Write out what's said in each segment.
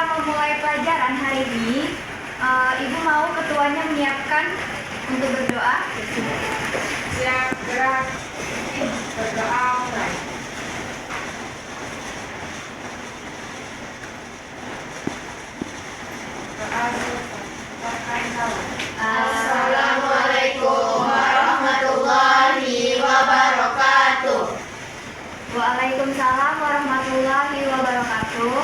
memulai pelajaran hari ini, Ibu mau ketuanya menyiapkan untuk berdoa. Siap, gerak, berdoa mulai. Assalamualaikum warahmatullahi wabarakatuh. Waalaikumsalam warahmatullahi wabarakatuh.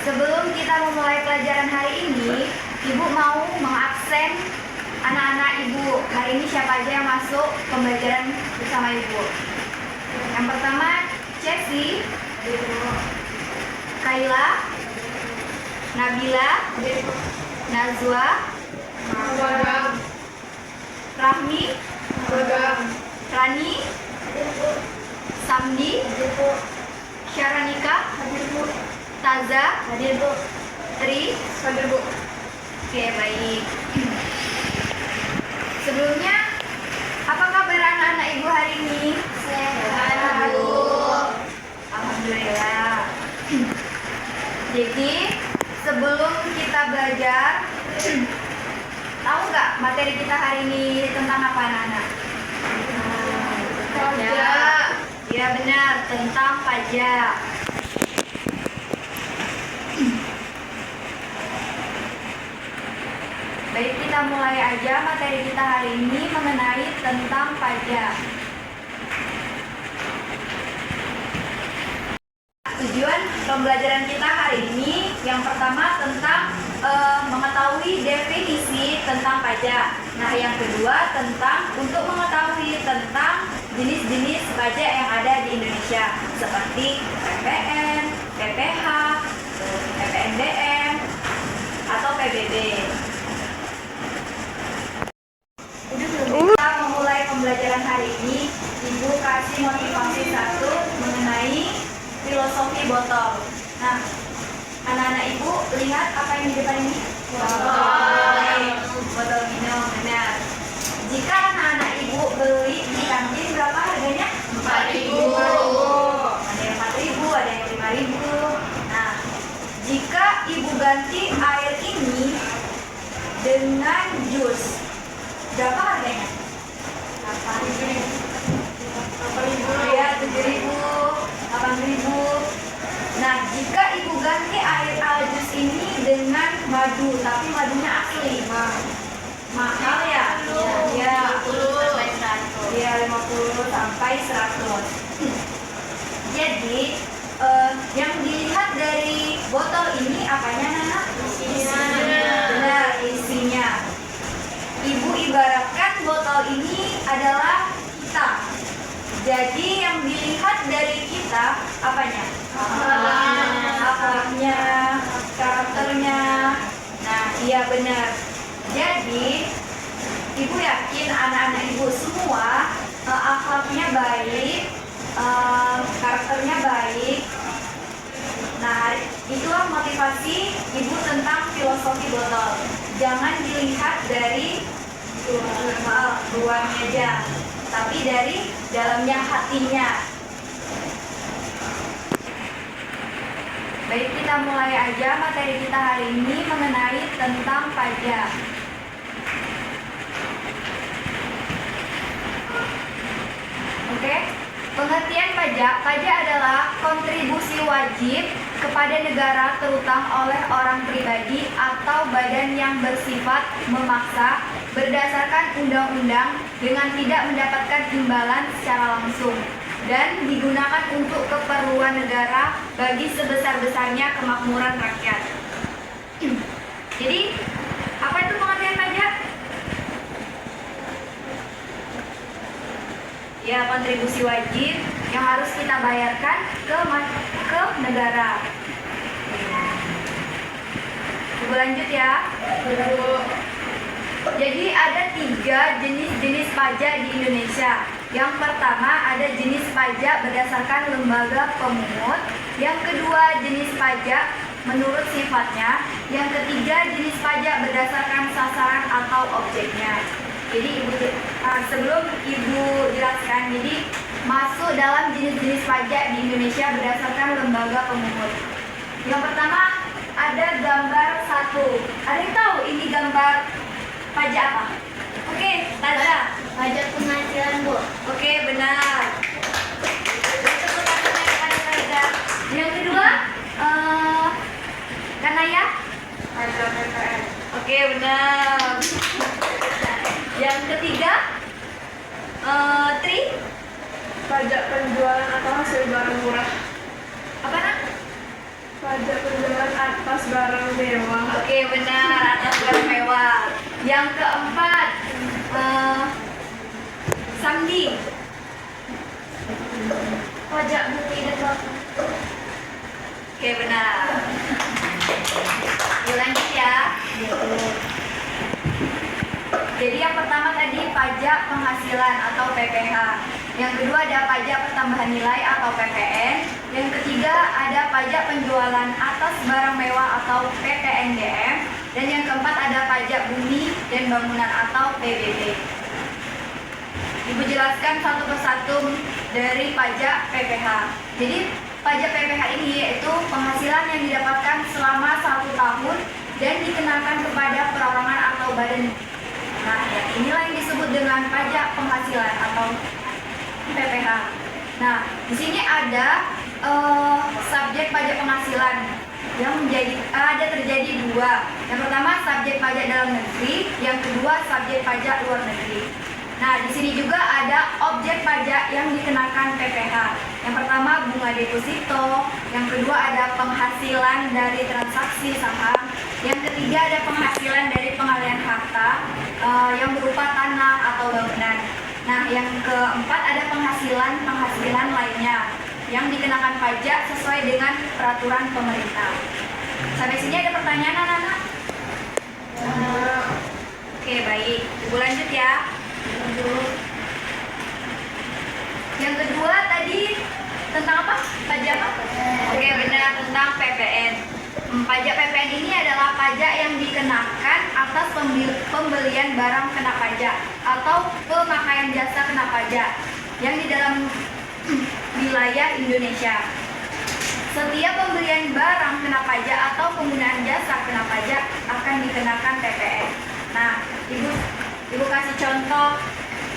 Sebelum kita memulai pelajaran hari ini, Ibu mau mengabsen anak-anak Ibu. Hari ini siapa aja yang masuk pembelajaran bersama Ibu? Yang pertama, Chelsea, Kayla, Nabila, Nazwa, Rahmi, Rani, Samdi, Syaranika, Taza, Tri. Oke, baik. Sebelumnya, apa kabar anak-anak Ibu hari ini? Sehat, Bu. Alhamdulillah. Jadi, sebelum kita belajar, tahu nggak materi kita hari ini tentang apa, anak-anak? Pajak. Ya benar, tentang pajak. Baik, kita mulai aja materi kita hari ini mengenai tentang pajak. Tujuan pembelajaran kita hari ini yang pertama tentang mengetahui definisi tentang pajak. Nah, yang kedua tentang untuk mengetahui tentang jenis-jenis pajak yang ada di Indonesia seperti PPN, PPH, PPNBM, atau PBB. Kita memulai pembelajaran hari ini, Ibu kasih motivasi satu mengenai filosofi botol. Nah, anak-anak Ibu lihat apa yang di depan ini? Botol minum, benar. Jika anak-anak Ibu beli di kantin, berapa harganya? 4.000. Ada yang 4.000, ada yang 5.000. Nah, jika Ibu ganti air ini dengan jus, berapa harganya? 8.000. Ya, 7.000, 8.000. Nah, jika Ibu ganti air jus ini dengan madu, tapi madunya asli, mahal ya? Ya, 50 sampai 100. Jadi, yang dilihat dari botol ini apanya, Nana? Isinya. Benar, isinya. Ibu ibaratkan botol ini adalah kita. Jadi yang dilihat dari kita apanya? Akhlaknya, karakternya. Nah, iya benar. Jadi Ibu yakin anak-anak Ibu semua akhlaknya baik, karakternya baik. Nah, itulah motivasi Ibu tentang filosofi botol. Jangan dilihat dari luarnya aja, tapi dari dalamnya hatinya. Baik, kita mulai aja materi kita hari ini mengenai tentang pajak. Oke, pengertian pajak. Pajak adalah kontribusi wajib kepada negara terutama oleh orang pribadi atau badan yang bersifat memaksa berdasarkan undang-undang dengan tidak mendapatkan imbalan secara langsung dan digunakan untuk keperluan negara bagi sebesar-besarnya kemakmuran rakyat. Jadi, apa itu pengertian pajak? Ya, kontribusi wajib yang harus kita bayarkan ke negara. Ibu lanjut ya. Jadi ada 3 jenis pajak di Indonesia. Yang pertama ada jenis pajak berdasarkan lembaga pemungut. Yang kedua jenis pajak menurut sifatnya. Yang ketiga jenis pajak berdasarkan sasaran atau objeknya. Jadi sebelum Ibu jelaskan, jadi masuk dalam jenis-jenis pajak di Indonesia berdasarkan lembaga pemungut. Yang pertama ada gambar 1. Ada yang tahu ini gambar pajak apa? Oke, Taza. Pajak penghasilan, Bu. Oke, benar. Tepuk tangan kepada Taza. Yang kedua, Kanaya. Pajak PPN. Oke, benar. Yang ketiga, Tri. Pajak penjualan atau hasil barang murah. Apa nak? Pajak penjualan atas barang mewah. Oke, benar, atas barang mewah. Yang keempat, Samdi. Pajak bumi dan bangunan. Oke, benar. Yuk lanjut ya. Jadi yang pertama tadi pajak penghasilan atau PPH. Yang kedua ada pajak pertambahan nilai atau PPN. Yang ketiga ada pajak penjualan atas barang mewah atau PPNBM. Dan yang keempat ada pajak bumi dan bangunan atau PBB. Ibu jelaskan satu persatu dari pajak PPH. Jadi pajak PPH ini yaitu penghasilan yang didapatkan selama 1 tahun dan dikenakan kepada perorangan atau badan. Nah, inilah yang disebut dengan pajak penghasilan atau PPH. Nah, di sini ada subjek pajak penghasilan yang terjadi 2. Yang pertama subjek pajak dalam negeri, yang kedua subjek pajak luar negeri. Nah, di sini juga ada objek pajak yang dikenakan PPH. Yang pertama bunga deposito, yang kedua ada penghasilan dari transaksi saham, yang ketiga ada penghasilan dari pengalihan harta yang berupa tanah atau bangunan. Nah, yang keempat ada penghasilan lainnya yang dikenakan pajak sesuai dengan peraturan pemerintah. Sampai sini ada pertanyaan anak-anak? Oke, baik. Ibu lanjut ya. Yang kedua tadi tentang apa? Pajak apa? Oke, benar, tentang PPN. Pajak PPN ini adalah pajak yang dikenakan atas pembelian barang kena pajak atau pemakaian jasa kena pajak yang di dalam wilayah Indonesia. Setiap pembelian barang kena pajak atau penggunaan jasa kena pajak akan dikenakan PPN. Nah, Ibu kasih contoh,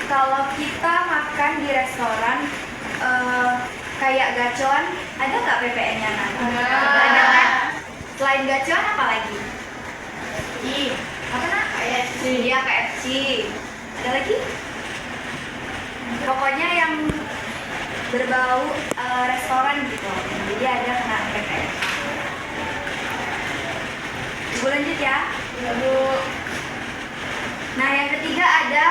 kalau kita makan di restoran kayak gacoan, ada nggak PPN-nya? Ada kan? Selain gacoan apa lagi? Apa nak? KFC. Iya, KFC. Ada lagi? Pokoknya yang berbau restoran gitu. Jadi ada kena PPN. Ibu lanjut ya. Lalu Nah, yang ketiga ada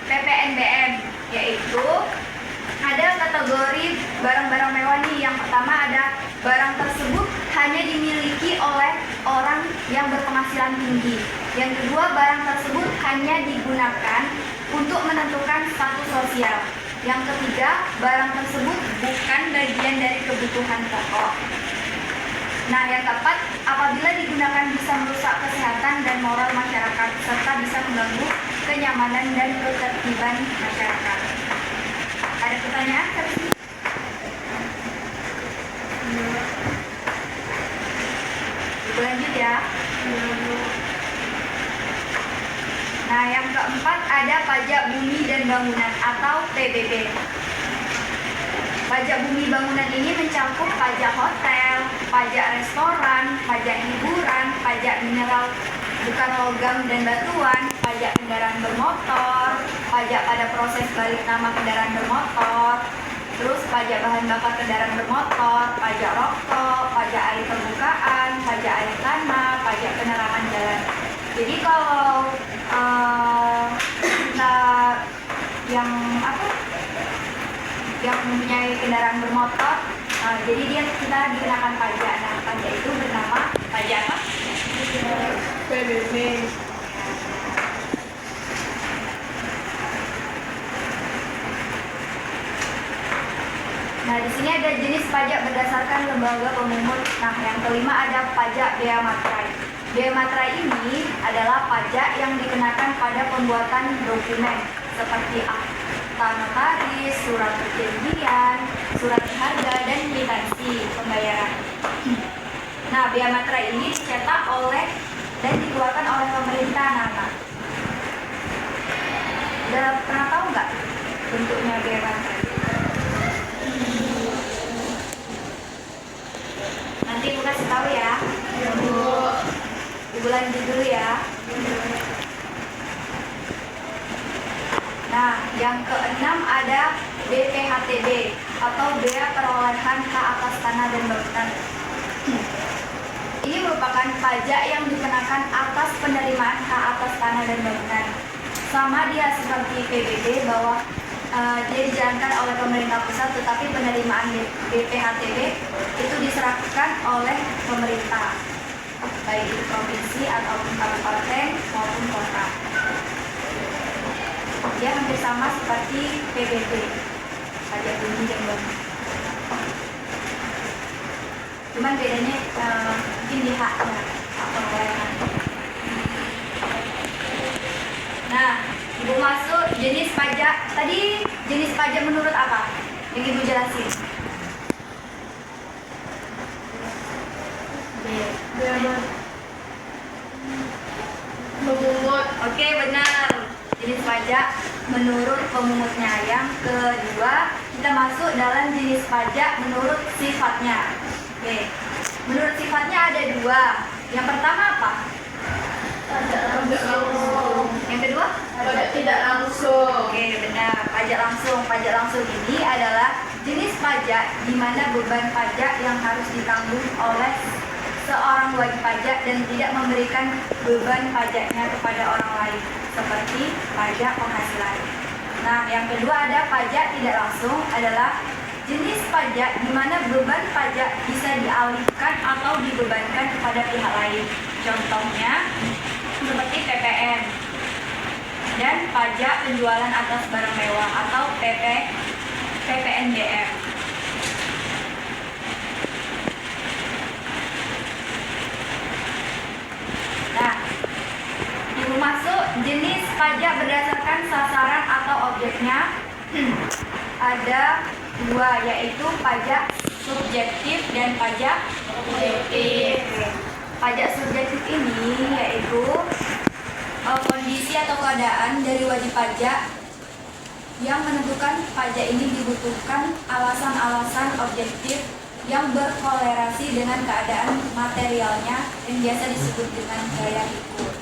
PPNBM, yaitu ada kategori barang-barang mewah nih. Yang pertama ada barang tersebut hanya dimiliki oleh orang yang berpenghasilan tinggi. Yang kedua, barang tersebut hanya digunakan untuk menentukan status sosial. Yang ketiga, barang tersebut bukan bagian dari kebutuhan pokok. Nah, yang keempat, apabila digunakan bisa merusak kesehatan dan moral masyarakat serta bisa mengganggu kenyamanan dan ketertiban masyarakat. Ada pertanyaan sampai sini? Ibu lanjut ya. Nah, yang keempat ada pajak bumi dan bangunan atau PBB. Pajak bumi bangunan ini mencakup pajak hotel, pajak restoran, pajak hiburan, pajak mineral bukan logam dan batuan, pajak kendaraan bermotor, pajak pada proses balik nama kendaraan bermotor, terus pajak bahan bakar kendaraan bermotor, pajak rokok, pajak air permukaan, pajak air tanah, pajak penerangan jalan. Jadi kalau kita yang mempunyai kendaraan bermotor, jadi kita dikenakan pajak. Nah, pajak itu bernama pajak apa? PBB. Nah, di sini ada jenis pajak berdasarkan lembaga pemungut. Nah, yang kelima ada pajak bea materai. Bea materai ini adalah pajak yang dikenakan pada pembuatan dokumen seperti nota notaris, surat perjanjian, surat harga, dan kwitansi pembayaran. Nah, bea matra ini dicetak oleh dan dikeluarkan oleh pemerintah. Nah, udah pernah tahu nggak bentuknya bea matra? Nanti Ibu kasih tahu ya. Ibu lanjut dulu ya. Nah, yang keenam ada BPHTB atau Bea Perolehan Hak Atas Tanah dan Bangunan. Ini merupakan pajak yang dikenakan atas penerimaan hak atas tanah dan bangunan. Sama dia seperti PBB bahwa dia dijalankan oleh pemerintah pusat, tetapi penerimaan BPHTB itu diserahkan oleh pemerintah, baik itu provinsi ataupun kabupaten maupun kota. Dia hampir sama seperti PBB, pajak bumi dan bangunan. Cuman bedanya mungkin di haknya, hak perolehan. Nah, Ibu masuk jenis pajak. Tadi jenis pajak menurut apa? Yang Ibu jelasin. Memungut. Oke, benar. Jenis pajak menurut pemungutnya. Yang kedua, kita masuk dalam jenis pajak menurut sifatnya. Oke, menurut sifatnya ada dua. Yang pertama apa? Pajak langsung. Yang kedua? Pajak tidak langsung. Oke, benar. Pajak langsung. Pajak langsung ini adalah jenis pajak di mana beban pajak yang harus ditanggung oleh seorang wajib pajak dan tidak memberikan beban pajaknya kepada orang lain, seperti pajak penghasilan. Nah, yang kedua ada pajak tidak langsung, adalah jenis pajak di mana beban pajak bisa dialihkan atau dibebankan kepada pihak lain. Contohnya seperti PPN dan pajak penjualan atas barang mewah atau PPNBM. Nah, Ibu masuk jenis pajak berdasarkan sasaran atau objeknya. Ada dua, yaitu pajak subjektif dan pajak objektif. Pajak subjektif ini yaitu kondisi atau keadaan dari wajib pajak yang menentukan pajak ini dibutuhkan alasan-alasan objektif yang berkolerasi dengan keadaan materialnya yang biasa disebut dengan gaya pikul.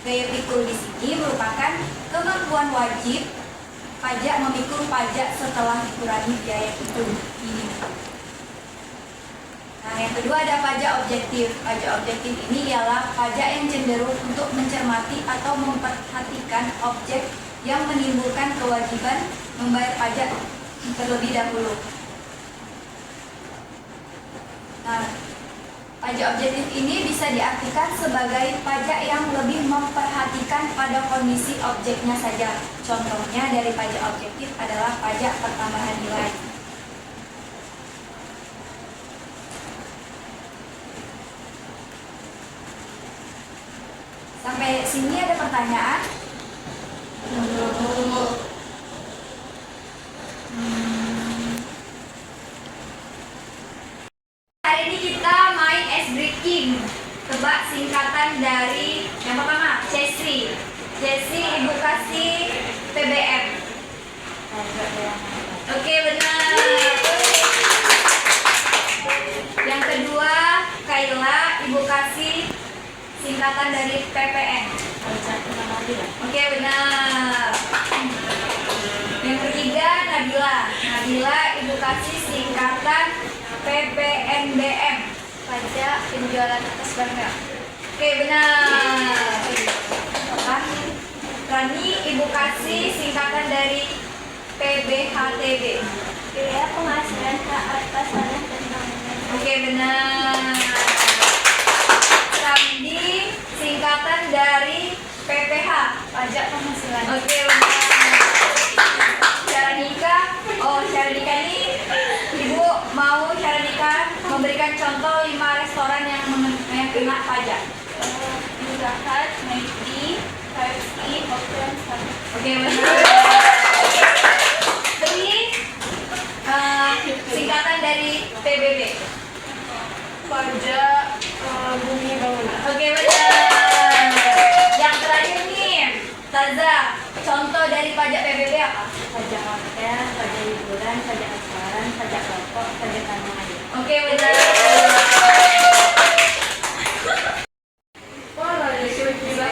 Gaya pikul di sini merupakan kemampuan wajib pajak memikul pajak setelah dikurangi biaya pikul ini. Nah, yang kedua ada pajak objektif. Pajak objektif ini ialah pajak yang cenderung untuk mencermati atau memperhatikan objek yang menimbulkan kewajiban membayar pajak terlebih dahulu. Nah, pajak objektif ini bisa diartikan sebagai pajak yang lebih memperhatikan pada kondisi objeknya saja. Contohnya dari pajak objektif adalah pajak pertambahan nilai. Sampai sini ada pertanyaan? Hari ini kita main ice breaking. Tebak singkatan dari yang pertama, CESRI. CESRI Ibu kasih PBM. Oke, benar. Yang kedua, Kaila Ibu kasih singkatan dari PPN. Oke, benar. Yang ketiga, Nabila. Nabila Ibu kasih singkatan PPNBM. Pajak penjualan atas barang. Oke, benar. Rani Ibu kasih singkatan dari PBHTB. Bea penghasilan hak atas tanah dan bangunan. Oke, benar. Ramdi singkatan dari PPH, pajak penghasilan. Oke, benar. Syaranika ini Ibu mau Syaranika memberikan contoh 5 restoran yang kena pajak. Murahat, McD, KFC, Hotel, Oke, benar. Taza, contoh dari pajak PBB apa? Pajak hotel, pajak hiburan, pajak restoran, pajak rokok, pajak tanah air. Oke, benar. Wah, ada gila.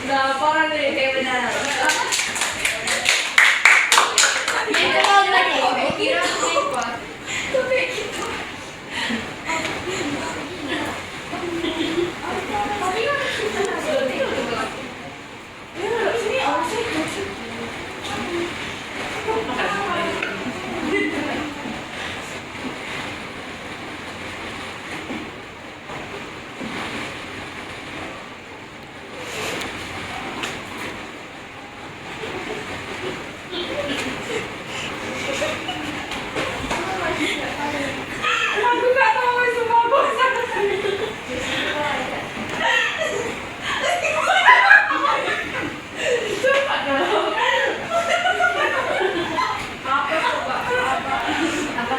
Nah, apa nih? Oke, benar. Itu mau tadi, gue kira apa? Aku nggak tahu semua bahasa. Cepat dong. Apa coba? Apa? Apa?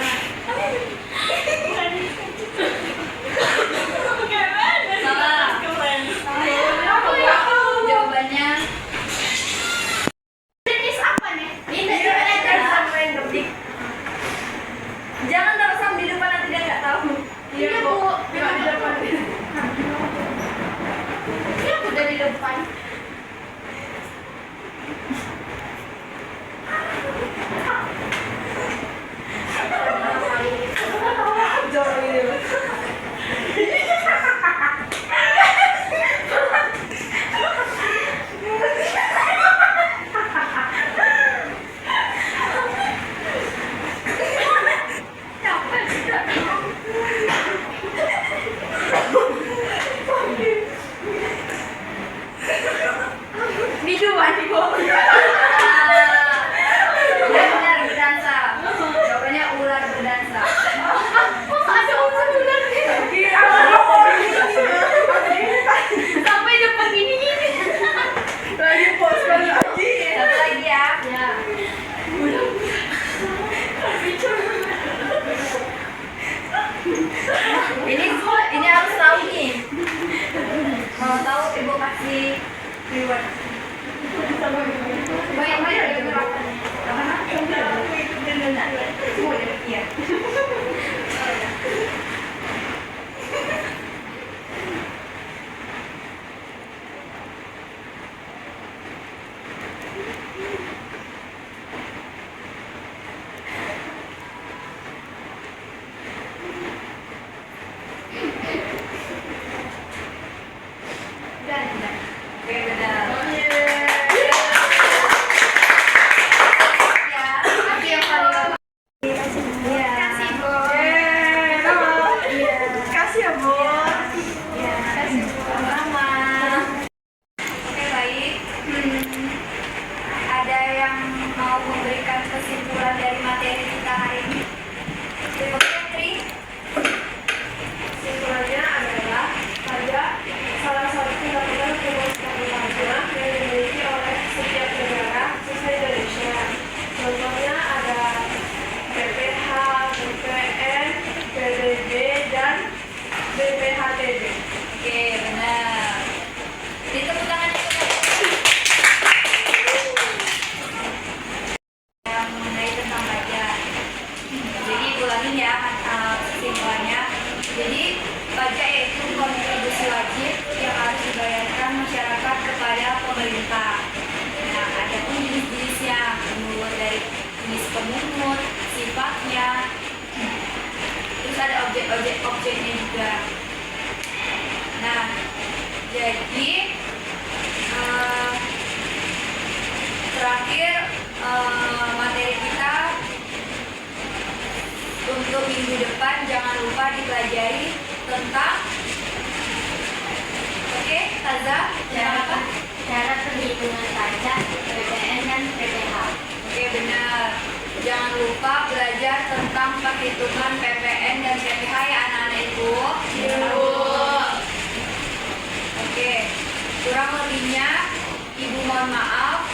Salah. Aku nggak tahu. Jawabannya Jenis apa nih? ini jawabannya adalah jangan taruh sam di depan nanti dia nggak tahu. Iya, Bu. Nggak di depan. Ini aku dari depan. Jauh ini. Minuman di bawah. Benar berdansa. Jawabannya ular berdansa. Kok ada ular di sini? Sampai depan gini. Lagi pos lagi. Satu lagi ya. Ya, Ini harus tahu nih. Mau tahu ibu kasih reward. Banyak ya berapa? Semua ya. Iya. Benar. Oke, benar. Ya, tapi yang paling lama. Iya. Kasih, Bu. Kasih ya, Bu. Ya, kasih sama. Oke, baik. Ada yang mau memberikan kesimpulan dari materi kita hari ini? Oke, Tri. Kesimpulannya adalah pajak salah satu undang-undang kewajiban pajak yang dimiliki oleh setiap negara khususnya Indonesia. Contohnya ada BPH, BPN, PBB, dan BPHTB. Oke, benar. Jadi tepuk tangan dulu. Yang mengenai tentang pajak. Jadi ulangin ya kesimpulannya. Jadi pajak yaitu kontribusi wajib yang harus dibayarkan masyarakat kepada pemerintah. Nah, ada pun jenis-jenisnya menurut dari jenis pemungut, sifatnya, terus ada objek-objeknya juga. Nah, jadi terakhir materi kita untuk minggu depan jangan lupa dipelajari tentang Ustazah? Cara apa? Cara perhitungan pajak, PPN dan PPh. Oke, benar. Jangan lupa belajar tentang perhitungan PPN dan PPh ya anak-anak Ibu. Oke, kurang lebihnya Ibu mohon maaf.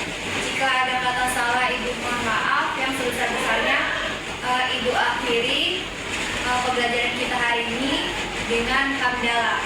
Jika ada kata salah Ibu mohon maaf. Yang sebesar-besarnya Ibu akhiri pembelajaran kita hari ini dengan hamdalah.